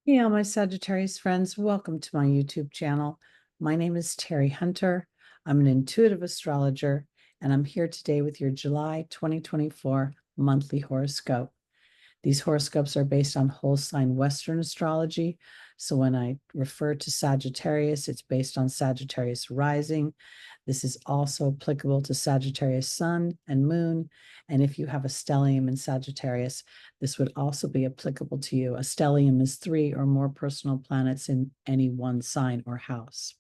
Hey, all my Sagittarius friends, welcome to my YouTube channel. My name is Teri Hunter. I'm an intuitive astrologer, and I'm here today with your July 2024 monthly horoscope. These horoscopes are based on whole sign Western astrology. So when I refer to Sagittarius, it's based on Sagittarius rising. This is also applicable to Sagittarius sun and moon. And if you have a stellium in Sagittarius, this would also be applicable to you. A stellium is 3 or more personal planets in any one sign or house.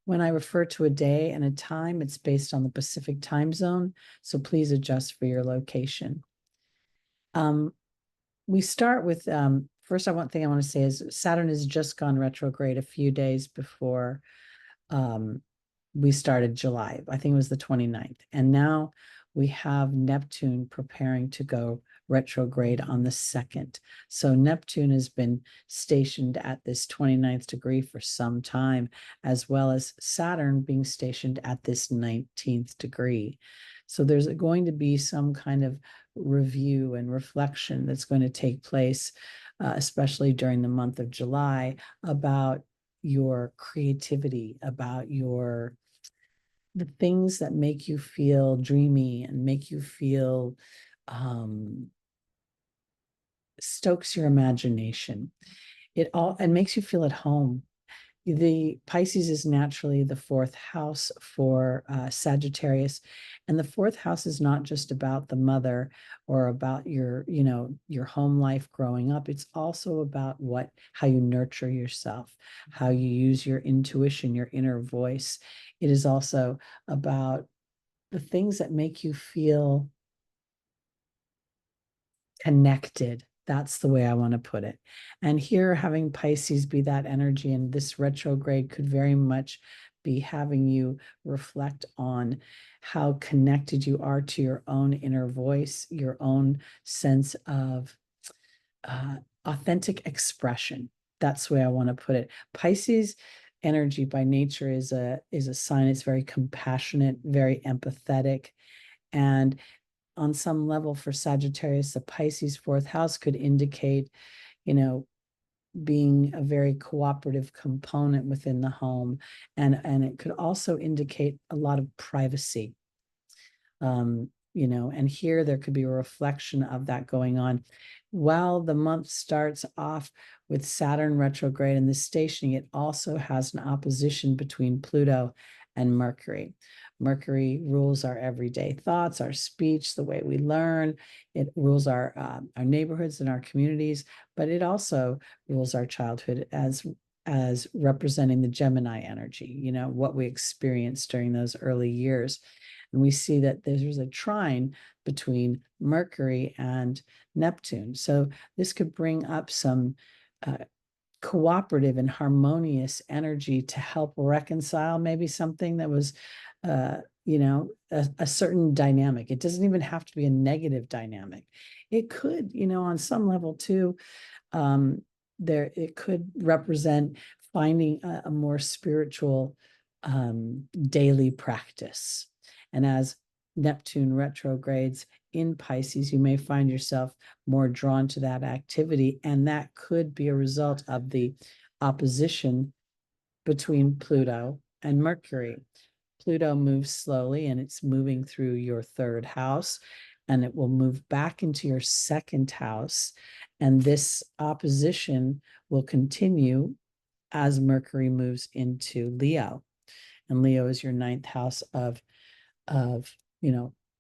When I refer to a day and a time, it's based on the Pacific time zone. So please adjust for your location. We start with first. One thing I want to say is Saturn has just gone retrograde a few days before we started July. I think it was the 29th. And now we have Neptune preparing to go retrograde on the 2nd. So Neptune has been stationed at this 29th degree for some time, as well as Saturn being stationed at this 19th degree. So there's going to be some kind of review and reflection that's going to take place, especially during the month of July, about your creativity, about the things that make you feel dreamy and make you feel stokes your imagination. It all and makes you feel at home. The Pisces is naturally the fourth house for Sagittarius. And the fourth house is not just about the mother or about your home life growing up. It's also about how you nurture yourself, how you use your intuition, your inner voice. It is also about the things that make you feel connected. That's the way I want to put it. And here, having Pisces be that energy, and this retrograde could very much be having you reflect on how connected you are to your own inner voice, your own sense of authentic expression. That's the way I want to put it. Pisces energy by nature is a sign. It's very compassionate, very empathetic, and on some level for Sagittarius, the Pisces fourth house could indicate, being a very cooperative component within the home. And it could also indicate a lot of privacy. And here there could be a reflection of that going on. While the month starts off with Saturn retrograde and the stationing, it also has an opposition between Pluto and Mercury. Mercury rules our everyday thoughts, our speech, the way we learn. It rules our neighborhoods and our communities, but it also rules our childhood as representing the Gemini energy, what we experienced during those early years. And we see that there's a trine between Mercury and Neptune. So this could bring up some cooperative and harmonious energy to help reconcile maybe something that was, a certain dynamic. It doesn't even have to be a negative dynamic. It could, on some level too, it could represent finding a more spiritual daily practice. And as Neptune retrogrades in Pisces, you may find yourself more drawn to that activity. And that could be a result of the opposition between Pluto and Mercury. Pluto moves slowly and it's moving through your third house, and it will move back into your second house. And this opposition will continue as Mercury moves into Leo. And Leo is your ninth house of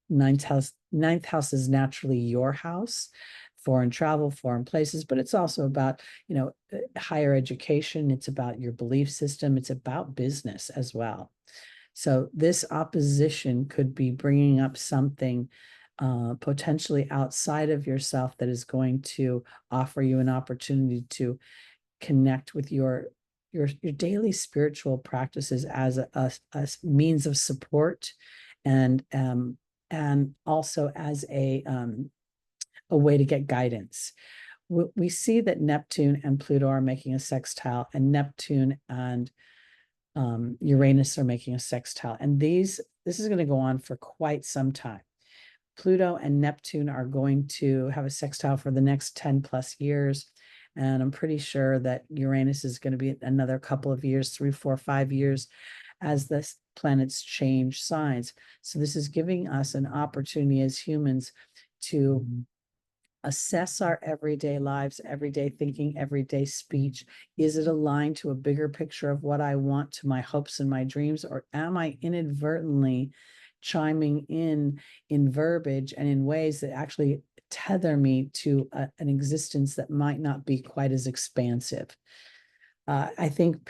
ninth house is naturally your house, foreign travel, foreign places, but it's also about higher education. It's about your belief system. It's about business as well. So this opposition could be bringing up something potentially outside of yourself that is going to offer you an opportunity to connect with your daily spiritual practices as a means of support, and also as a way to get guidance. We see that Neptune and Pluto are making a sextile, and Neptune and Uranus are making a sextile, and this is going to go on for quite some time. Pluto and Neptune are going to have a sextile for the next 10 plus years. And I'm pretty sure that Uranus is going to be another couple of years, 3, 4, 5 years, as the planets change signs. So this is giving us an opportunity as humans to assess our everyday lives, everyday thinking, everyday speech. Is it aligned to a bigger picture of what I want, to my hopes and my dreams, or am I inadvertently chiming in verbiage and in ways that actually tether me to an existence that might not be quite as expansive? I think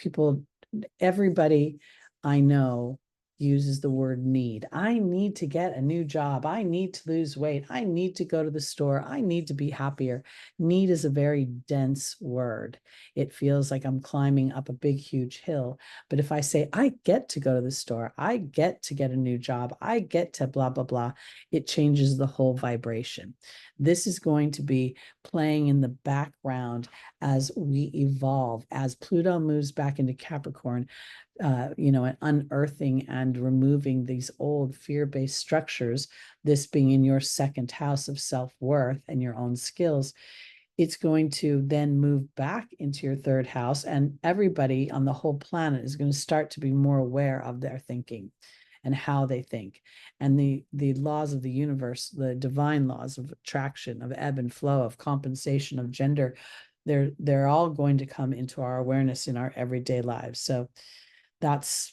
everybody I know uses the word need. I need to get a new job. I need to lose weight. I need to go to the store. I need to be happier. Need is a very dense word. It feels like I'm climbing up a big, huge hill. But if I say, I get to go to the store, I get to get a new job, I get to blah, blah, blah, it changes the whole vibration. This is going to be playing in the background as we evolve, as Pluto moves back into Capricorn, and unearthing and removing these old fear-based structures, this being in your second house of self-worth and your own skills. It's going to then move back into your third house, and everybody on the whole planet is going to start to be more aware of their thinking and how they think, and the laws of the universe, the divine laws of attraction, of ebb and flow, of compensation, of gender. They're all going to come into our awareness in our everyday lives. So that's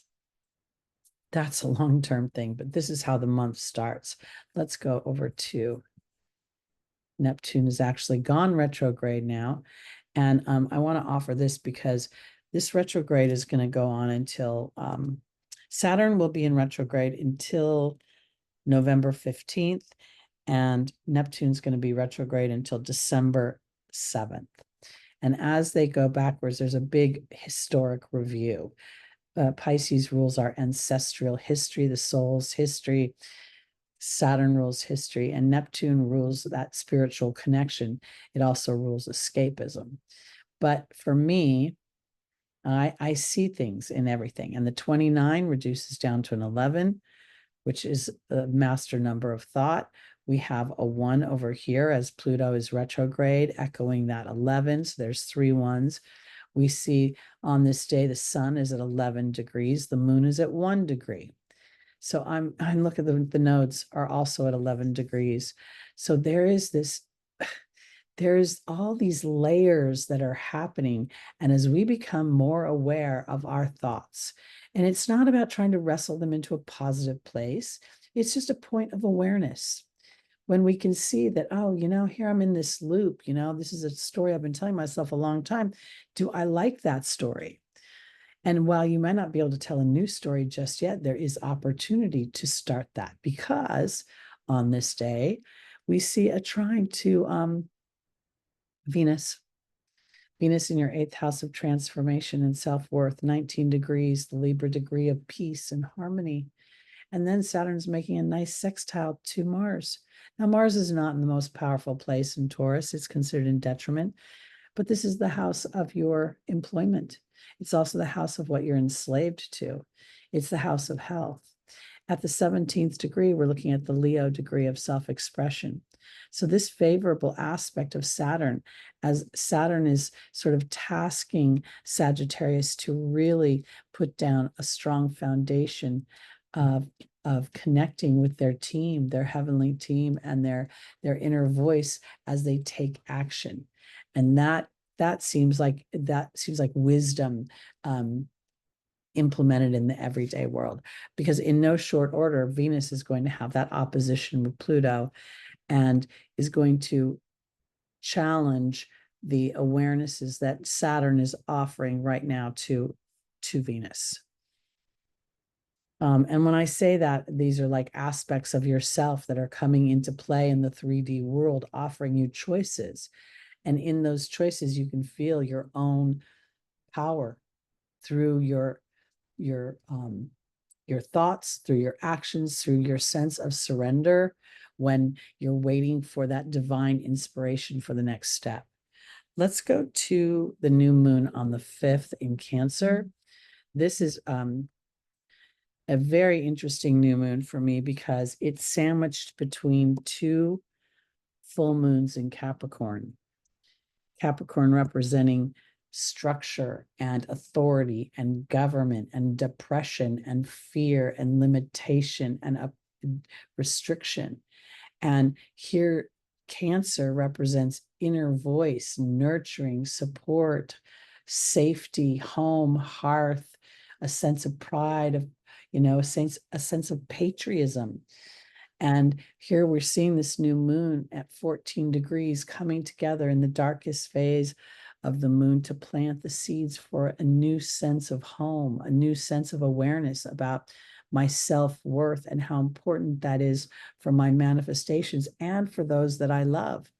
a long-term thing, but this is how the month starts. Let's go over to Neptune. Is actually gone retrograde now. And I want to offer this because this retrograde is going to go on until Saturn will be in retrograde until November 15th, and Neptune's going to be retrograde until December 7th. And as they go backwards, there's a big historic review. Pisces rules our ancestral history, the soul's history. Saturn rules history, and Neptune rules that spiritual connection. It also rules escapism. But for me, I see things in everything. And the 29 reduces down to an 11, which is the master number of thought. We have a 1 over here as Pluto is retrograde, echoing that 11. So there's 3 ones. We see on this day, the sun is at 11 degrees. The moon is at 1 degree. So I'm looking at the nodes are also at 11 degrees. So there's all these layers that are happening. And as we become more aware of our thoughts, and it's not about trying to wrestle them into a positive place, it's just a point of awareness. When we can see that, oh, here I'm in this loop, this is a story I've been telling myself a long time. Do I like that story? And while you might not be able to tell a new story just yet, there is opportunity to start that, because on this day, we see a trine to Venus. Venus in your 8th house of transformation and self-worth, 19 degrees, the Libra degree of peace and harmony. And then Saturn's making a nice sextile to Mars. Now, Mars is not in the most powerful place in Taurus. It's considered in detriment, but this is the house of your employment. It's also the house of what you're enslaved to. It's the house of health. At the 17th degree, we're looking at the Leo degree of self-expression. So this favorable aspect of Saturn, as Saturn is sort of tasking Sagittarius to really put down a strong foundation of connecting with their team, their heavenly team, and their inner voice as they take action. And that seems like wisdom implemented in the everyday world, because in no short order, Venus is going to have that opposition with Pluto and is going to challenge the awarenesses that Saturn is offering right now to Venus. And when I say that, these are like aspects of yourself that are coming into play in the 3D world, offering you choices. And in those choices, you can feel your own power through your thoughts, through your actions, through your sense of surrender when you're waiting for that divine inspiration for the next step. Let's go to the new moon on the 5th in Cancer. This is a very interesting new moon for me because it's sandwiched between 2 full moons in Capricorn. Capricorn representing structure and authority and government and depression and fear and limitation and restriction. And here, Cancer represents inner voice, nurturing, support, safety, home, hearth, a sense of pride, of, a sense of patriotism. And here we're seeing this new moon at 14 degrees coming together in the darkest phase of the moon to plant the seeds for a new sense of home, a new sense of awareness about my self-worth and how important that is for my manifestations and for those that I love.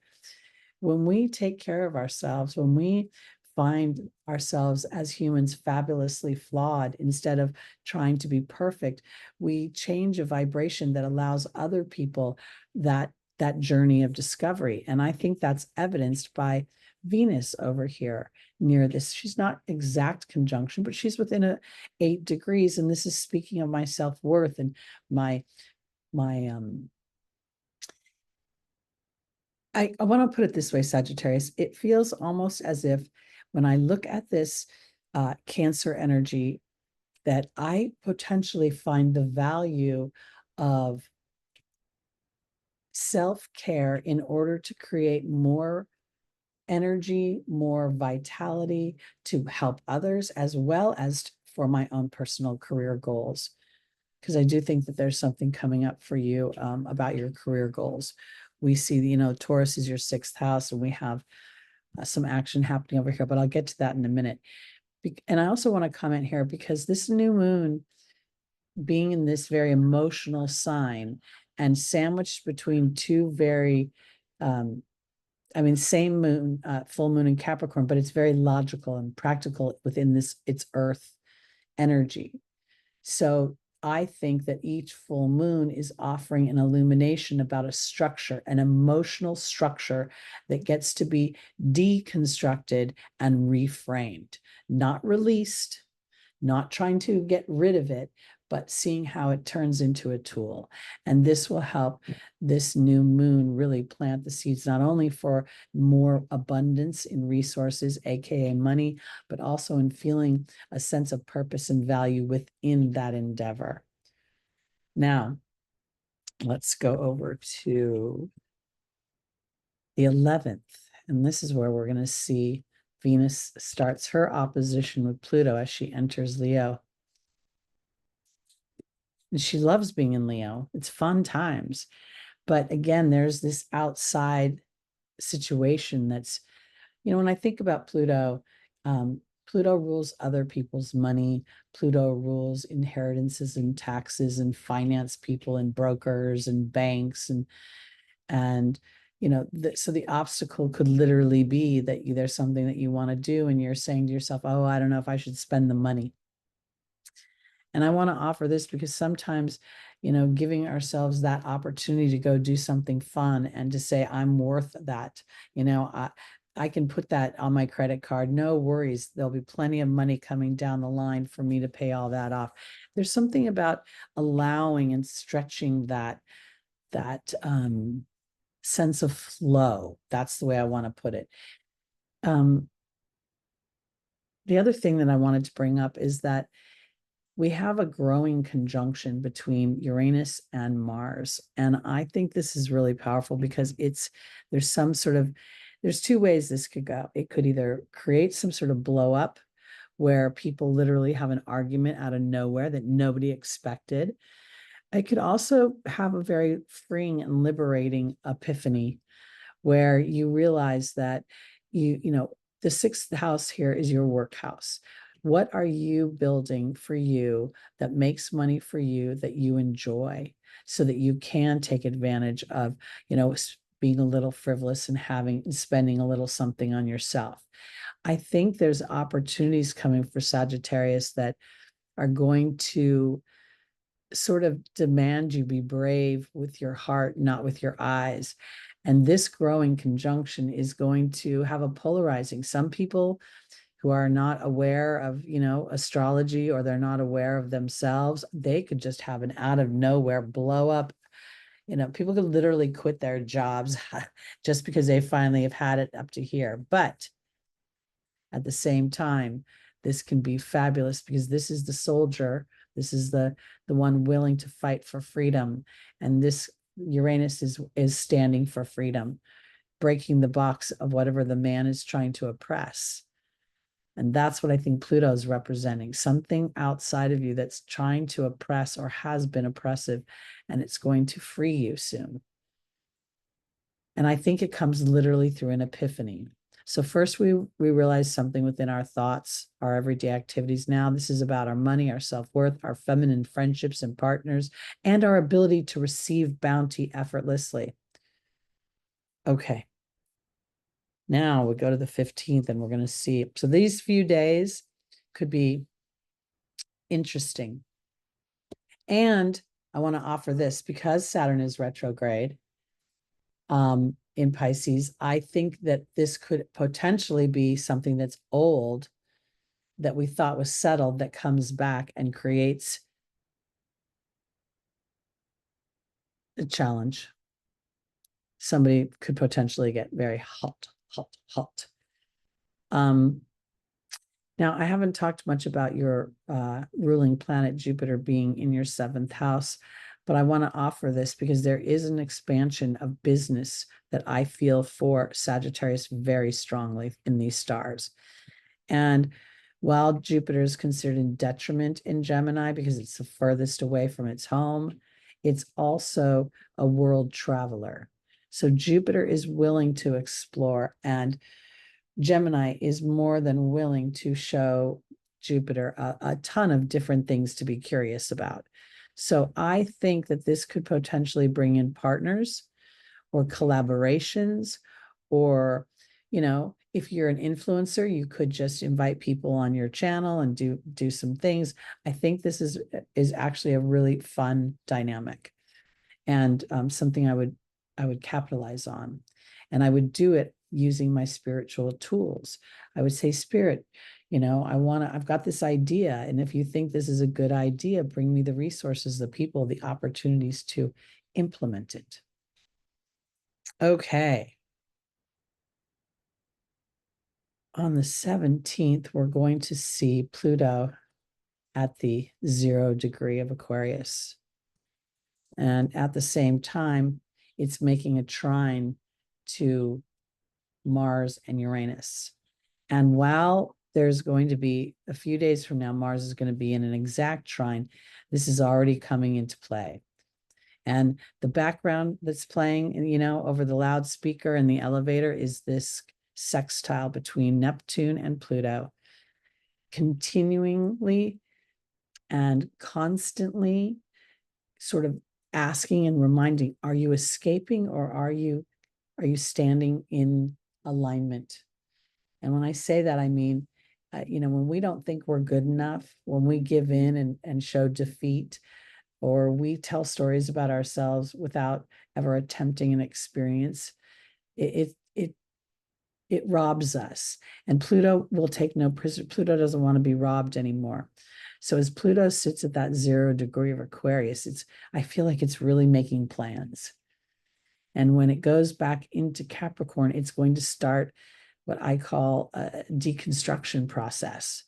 When we take care of ourselves, when we find ourselves as humans fabulously flawed instead of trying to be perfect, we change a vibration that allows other people that journey of discovery. And I think that's evidenced by Venus over here near this. She's not exact conjunction, but she's within 8 degrees. And this is speaking of my self-worth and my I want to put it this way, Sagittarius. It feels almost as if when I look at this Cancer energy, that I potentially find the value of self-care in order to create more energy, more vitality to help others, as well as for my own personal career goals. Because I do think that there's something coming up for you about your career goals. We see, Taurus is your 6th house, and we have some action happening over here, but I'll get to that in a minute. And I also want to comment here because this new moon being in this very emotional sign and sandwiched between two very, same moon, full moon in Capricorn, but it's very logical and practical within its earth energy. So I think that each full moon is offering an illumination about a structure, an emotional structure that gets to be deconstructed and reframed, not released, not trying to get rid of it, but seeing how it turns into a tool. And this will help this new moon really plant the seeds, not only for more abundance in resources, AKA money, but also in feeling a sense of purpose and value within that endeavor. Now, let's go over to the 11th. And this is where we're going to see Venus starts her opposition with Pluto as she enters Leo. And she loves being in Leo. It's fun times. But again, there's this outside situation that's, when I think about Pluto, Pluto rules other people's money. Pluto rules inheritances and taxes and finance people and brokers and banks. So the obstacle could literally be that there's something that you want to do and you're saying to yourself, oh, I don't know if I should spend the money. And I want to offer this because sometimes, giving ourselves that opportunity to go do something fun and to say, I'm worth that, I can put that on my credit card. No worries. There'll be plenty of money coming down the line for me to pay all that off. There's something about allowing and stretching that sense of flow. That's the way I want to put it. The other thing that I wanted to bring up is that we have a growing conjunction between Uranus and Mars. And I think this is really powerful because there's 2 ways this could go. It could either create some sort of blow up where people literally have an argument out of nowhere that nobody expected. It could also have a very freeing and liberating epiphany where you realize that the 6th house here is your work house. What are you building for you that makes money for you that you enjoy so that you can take advantage of, being a little frivolous and spending a little something on yourself? I think there's opportunities coming for Sagittarius that are going to sort of demand you be brave with your heart, not with your eyes. And this growing conjunction is going to have a polarizing. Some people who are not aware of, astrology, or they're not aware of themselves, they could just have an out of nowhere blow up You know, people could literally quit their jobs just because they finally have had it up to here. But at the same time, this can be fabulous because this is the soldier. This is the one willing to fight for freedom. And this Uranus is standing for freedom, breaking the box of whatever the man is trying to oppress. And that's what I think Pluto is representing, something outside of you that's trying to oppress or has been oppressive, and it's going to free you soon. And I think it comes literally through an epiphany. So first we realize something within our thoughts, our everyday activities. Now this is about our money, our self-worth, our feminine friendships and partners, and our ability to receive bounty effortlessly. Okay. Now we go to the 15th and we're going to see. So these few days could be interesting. And I want to offer this because Saturn is retrograde in Pisces. I think that this could potentially be something that's old that we thought was settled that comes back and creates a challenge. Somebody could potentially get very hot. Now, I haven't talked much about your ruling planet, Jupiter, being in your 7th house, but I want to offer this because there is an expansion of business that I feel for Sagittarius very strongly in these stars. And while Jupiter is considered in detriment in Gemini because it's the furthest away from its home, it's also a world traveler. So Jupiter is willing to explore, and Gemini is more than willing to show Jupiter a ton of different things to be curious about. So I think that this could potentially bring in partners or collaborations, or, you know, if you're an influencer, you could just invite people on your channel and do some things. I think this is actually a really fun dynamic, and something I would capitalize on, and I would do it using my spiritual tools. I would say, Spirit, you know, I've got this idea, and if you think this is a good idea, bring me the resources, the people, the opportunities to implement it. Okay. On the 17th, we're going to see Pluto at the 0 degree of Aquarius. And at the same time, it's making a trine to Mars and Uranus. And while there's going to be a few days from now, Mars is going to be in an exact trine, this is already coming into play. And the background that's playing, you know, over the loudspeaker in the elevator is this sextile between Neptune and Pluto, continually and constantly sort of asking and reminding, are you escaping, or are you standing in alignment? And when I say that, I mean, you know, when we don't think we're good enough, when we give in and show defeat, or we tell stories about ourselves without ever attempting an experience, it robs us. And Pluto will take no prisoner. Pluto doesn't want to be robbed anymore. So as Pluto sits at that 0 degree of Aquarius, I feel like it's really making plans. And when it goes back into Capricorn, it's going to start what I call a deconstruction process.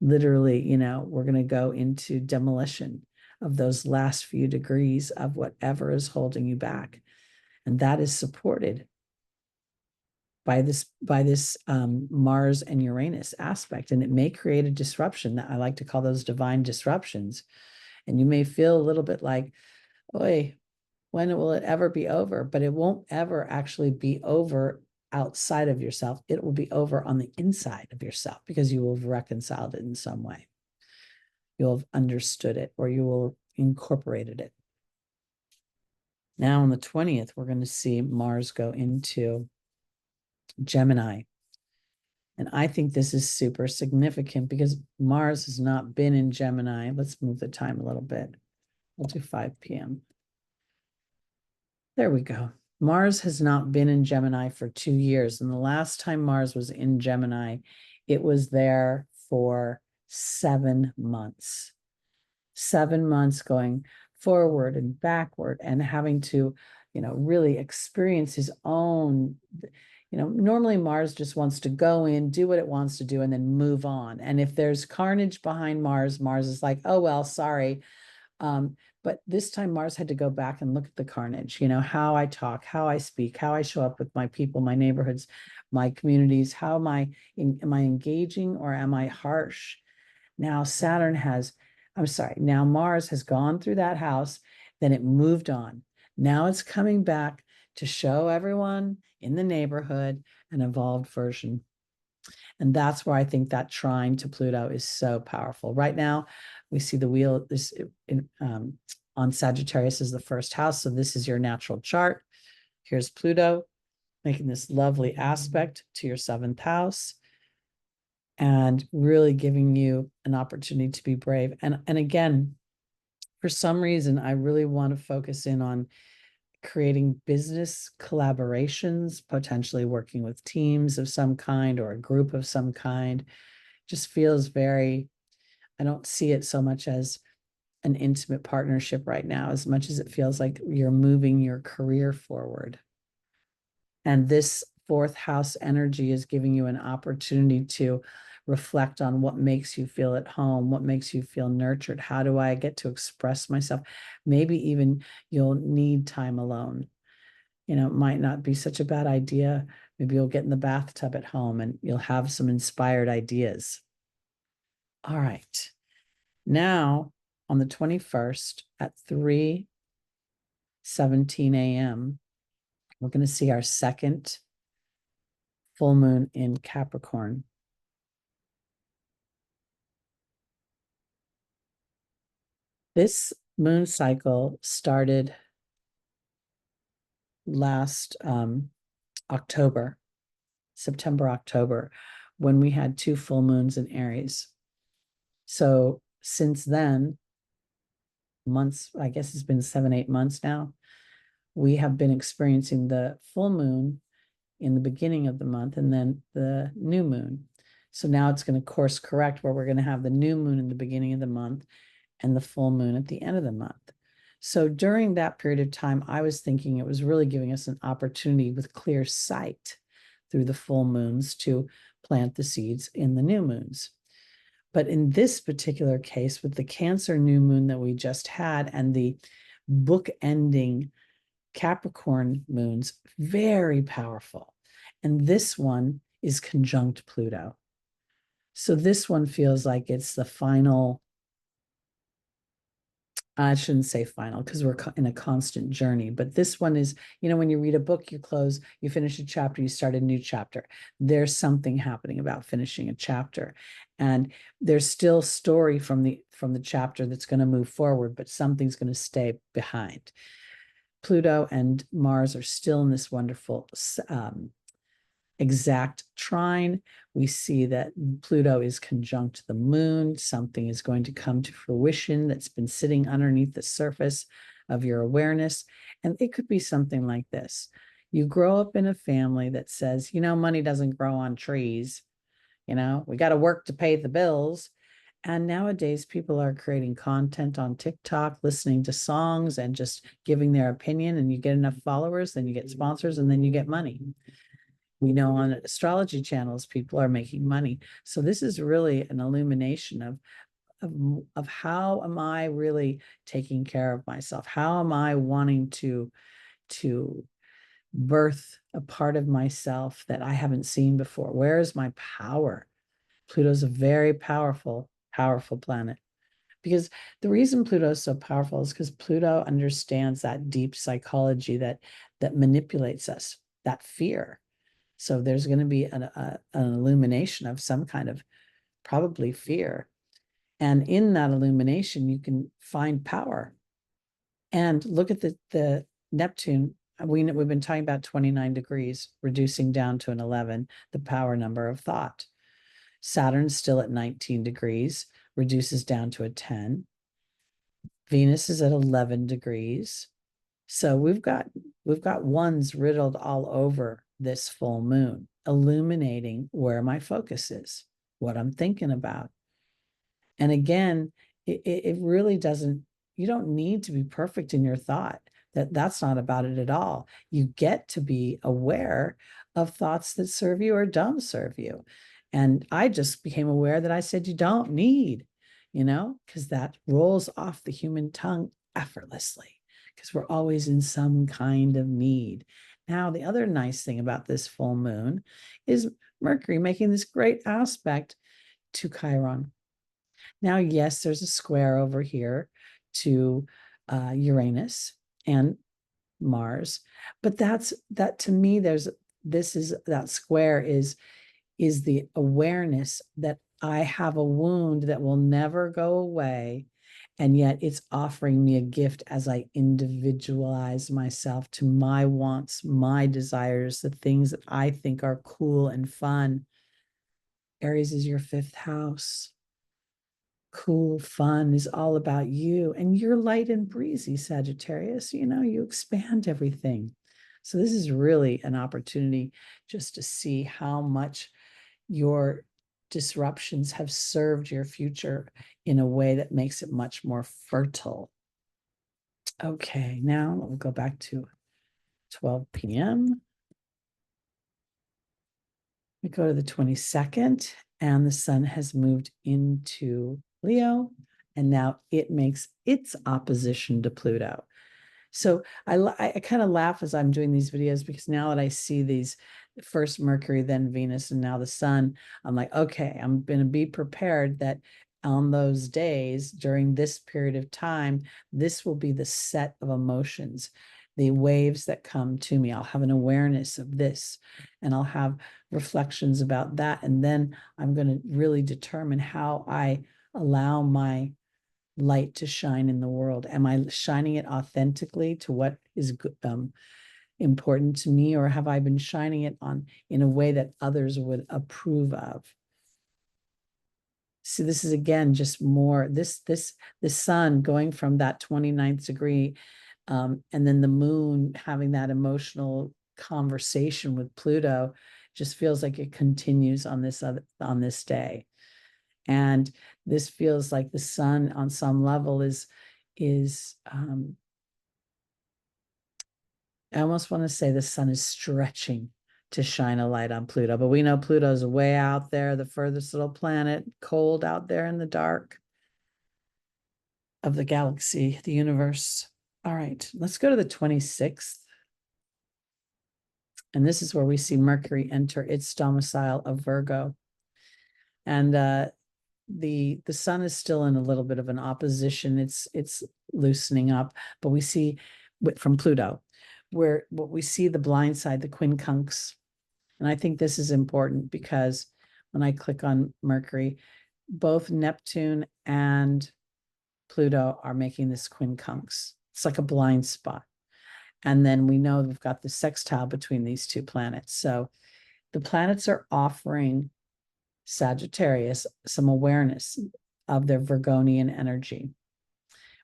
Literally, you know, we're going to go into demolition of those last few degrees of whatever is holding you back. And that is supported by this Mars and Uranus aspect. And it may create a disruption that I like to call those divine disruptions. And you may feel a little bit like, oy, when will it ever be over? But it won't ever actually be over outside of yourself. It will be over on the inside of yourself, because you will have reconciled it in some way. You'll have understood it, or you will have incorporated it. Now on the 20th, we're going to see Mars go into Gemini. And I think this is super significant because Mars has not been in Gemini. Let's move the time a little bit. We'll do 5 p.m. There we go. Mars has not been in Gemini for 2 years. And the last time Mars was in Gemini, it was there for 7 months. 7 months, going forward and backward and having to, really experience his own. Normally Mars just wants to go in, do what it wants to do, and then move on. And if there's carnage behind Mars, Mars is like, oh, well, sorry. But this time Mars had to go back and look at the carnage, how I talk, how I speak, how I show up with my people, my neighborhoods, my communities. How am I engaging or am I harsh? Now now Mars has gone through that house, then it moved on. Now it's coming back to show everyone in the neighborhood an evolved version. And that's where I think that trine to Pluto is so powerful. Right now, we see the wheel on Sagittarius is the first house. So this is your natural chart. Here's Pluto making this lovely aspect to your seventh house and really giving you an opportunity to be brave. And again, for some reason, I really want to focus in on creating business collaborations, potentially working with teams of some kind or a group of some kind. Just feels very, I don't see it so much as an intimate partnership right now, as much as it feels like you're moving your career forward. And this fourth house energy is giving you an opportunity to reflect on what makes you feel at home, what makes you feel nurtured. How do I get to express myself? Maybe even you'll need time alone. It might not be such a bad idea. Maybe you'll get in the bathtub at home and you'll have some inspired ideas. All right. Now, on the 21st at 3:17 a.m., we're going to see our second full moon in Capricorn. This moon cycle started last October, September, October, when we had 2 full moons in Aries. So since then, months, I guess it's been 7-8 months now, we have been experiencing the full moon in the beginning of the month and then the new moon. So now it's going to course correct where we're going to have the new moon in the beginning of the month and the full moon at the end of the month. So during that period of time, I was thinking it was really giving us an opportunity with clear sight through the full moons to plant the seeds in the new moons. But in this particular case, with the Cancer new moon that we just had and the book-ending Capricorn moons, very powerful. And this one is conjunct Pluto. So this one feels like it's the final, I shouldn't say final because we're in a constant journey, but this one is, when you read a book, you close, you finish a chapter, you start a new chapter. There's something happening about finishing a chapter. And there's still story from the chapter that's going to move forward, but something's going to stay behind. Pluto and Mars are still in this wonderful exact trine. We see that Pluto is conjunct the moon. Something is going to come to fruition that's been sitting underneath the surface of your awareness. And it could be something like this. You grow up in a family that says, money doesn't grow on trees. We got to work to pay the bills. And nowadays, people are creating content on TikTok, listening to songs and just giving their opinion. And you get enough followers, then you get sponsors, and then you get money. We know on astrology channels, people are making money. So this is really an illumination of how am I really taking care of myself? How am I wanting to birth a part of myself that I haven't seen before? Where is my power? Pluto's a very powerful, powerful planet. Because the reason Pluto is so powerful is because Pluto understands that deep psychology that manipulates us, that fear. So there's going to be an illumination of some kind of probably fear. And in that illumination, you can find power. And look at the Neptune. We've been talking about 29 degrees, reducing down to an 11, the power number of thought. Saturn's still at 19 degrees, reduces down to a 10. Venus is at 11 degrees. So we've got ones riddled all over this full moon, illuminating where my focus is, what I'm thinking about. And again, it really doesn't, You don't need to be perfect in your thought. That's not about it at all. You get to be aware of thoughts that serve you or don't serve you. And I just became aware that I said you don't need, because that rolls off the human tongue effortlessly, because we're always in some kind of need. Now, the other nice thing about this full moon is Mercury making this great aspect to Chiron. Now, yes, there's a square over here to Uranus and Mars, but that to me, that square is the awareness that I have a wound that will never go away. And yet it's offering me a gift as I individualize myself to my wants, my desires, the things that I think are cool and fun. Aries is your 5th house. Cool, fun is all about you. And you're light and breezy, Sagittarius. You expand everything. So this is really an opportunity just to see how much your disruptions have served your future in a way that makes it much more fertile. Okay, now we'll go back to 12 p.m. We go to the 22nd, and the sun has moved into Leo, and now it makes its opposition to Pluto. So I kind of laugh as I'm doing these videos, because now that I see these, first Mercury, then Venus, and now the sun, I'm like, okay, I'm going to be prepared that on those days during this period of time, this will be the set of emotions, the waves that come to me. I'll have an awareness of this, and I'll have reflections about that. And then I'm going to really determine how I allow my light to shine in the world. Am I shining it authentically to what is important to me, or have I been shining it in a way that others would approve of? So this is again just more the sun going from that 29th degree, and then the moon having that emotional conversation with Pluto just feels like it continues on this day. And this feels like the sun on some level is I almost want to say the sun is stretching to shine a light on Pluto, but we know Pluto's way out there, the furthest little planet, cold out there in the dark of the galaxy, the universe. All right, let's go to the 26th. And this is where we see Mercury enter its domicile of Virgo. And the sun is still in a little bit of an opposition. It's loosening up, but we see from Pluto, where what we see the blind side, the quincunx. And I think this is important because when I click on Mercury, both Neptune and Pluto are making this quincunx. It's like a blind spot. And then we know we've got the sextile between these two planets. So the planets are offering Sagittarius some awareness of their Virgonian energy.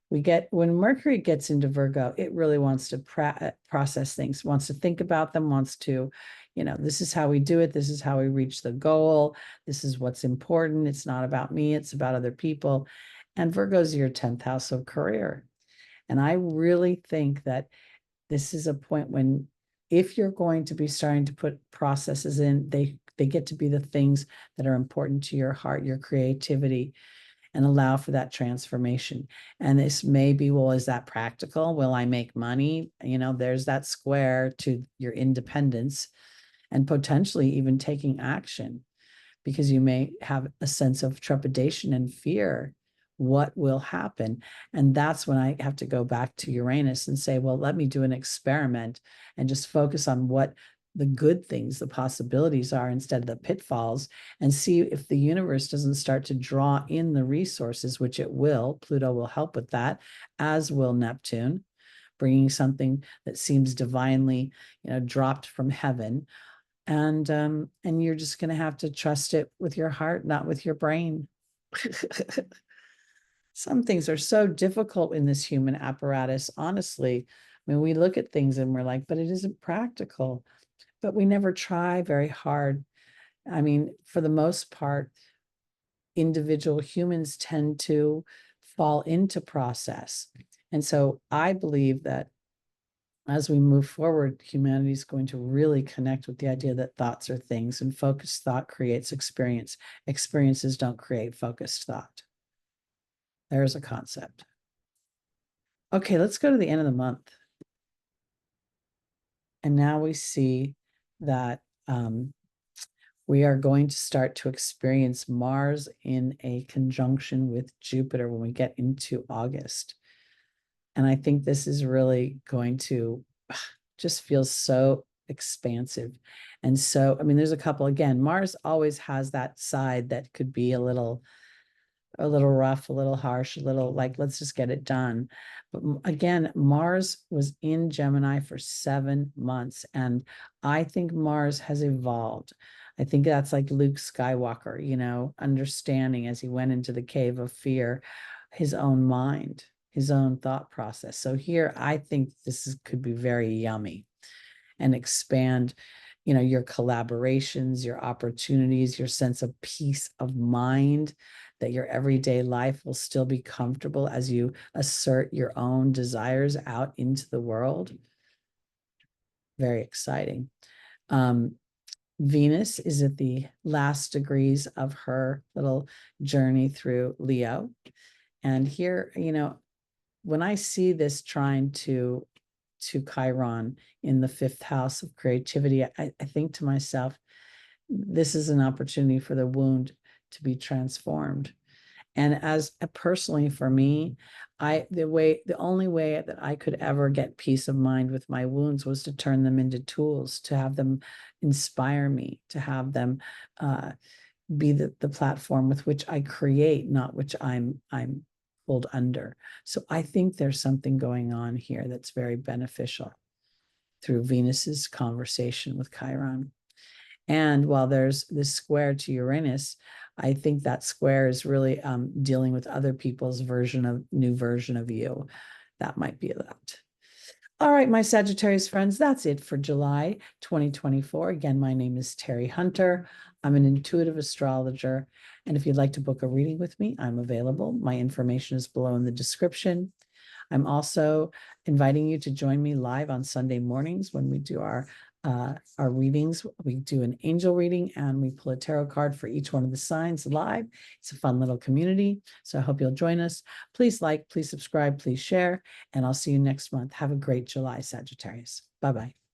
When Mercury gets into Virgo, it really wants to process things, wants to think about them, wants to, this is how we do it. This is how we reach the goal. This is what's important. It's not about me. It's about other people. And Virgo's your 10th house of career. And I really think that this is a point when, if you're going to be starting to put processes in, they get to be the things that are important to your heart, your creativity, and allow for that transformation. And this may be, well, is that practical? Will I make money? There's that square to your independence and potentially even taking action, because you may have a sense of trepidation and fear. What will happen? And that's when I have to go back to Uranus and say, well, let me do an experiment and just focus on what the good things, the possibilities are, instead of the pitfalls, and see if the universe doesn't start to draw in the resources, which it will. Pluto will help with that, as will Neptune, bringing something that seems divinely, dropped from heaven. And you're just going to have to trust it with your heart, not with your brain. Some things are so difficult in this human apparatus, honestly. I mean, we look at things and we're like, but it isn't practical. But we never try very hard. I mean, for the most part, individual humans tend to fall into process. And so I believe that as we move forward, humanity is going to really connect with the idea that thoughts are things, and focused thought creates experience. Experiences don't create focused thought. There's a concept. Okay, let's go to the end of the month. And now we see that we are going to start to experience Mars in a conjunction with Jupiter when we get into August. And I think this is really going to just feel so expansive. And so, I mean, there's a couple, again, Mars always has that side that could be a little rough, a little harsh, a little like, let's just get it done. But again, Mars was in Gemini for 7 months. And I think Mars has evolved. I think that's like Luke Skywalker, you know, understanding as he went into the cave of fear, his own mind, his own thought process. So here, I think could be very yummy and expand, you know, your collaborations, your opportunities, your sense of peace of mind, that your everyday life will still be comfortable as you assert your own desires out into the world. Very exciting. Venus is at the last degrees of her little journey through Leo. And here, you know, when I see this trine to Chiron in the 5th house of creativity, I think to myself, this is an opportunity for the wound to be transformed. And as personally for me, the only way that I could ever get peace of mind with my wounds was to turn them into tools, to have them inspire me, to have them be the platform with which I create, not which I'm pulled under. So I think there's something going on here that's very beneficial through Venus's conversation with Chiron. And while there's this square to Uranus, I think that square is really dealing with other people's new version of you. That might be that. All right, my Sagittarius friends, that's it for July 2024. Again, my name is Teri Hunter. I'm an intuitive astrologer. And if you'd like to book a reading with me, I'm available. My information is below in the description. I'm also inviting you to join me live on Sunday mornings when we do our readings. We do an angel reading and we pull a tarot card for each one of the signs live. It's a fun little community. So I hope you'll join us. Please like, please subscribe, please share, and I'll see you next month. Have a great July, Sagittarius. Bye-bye.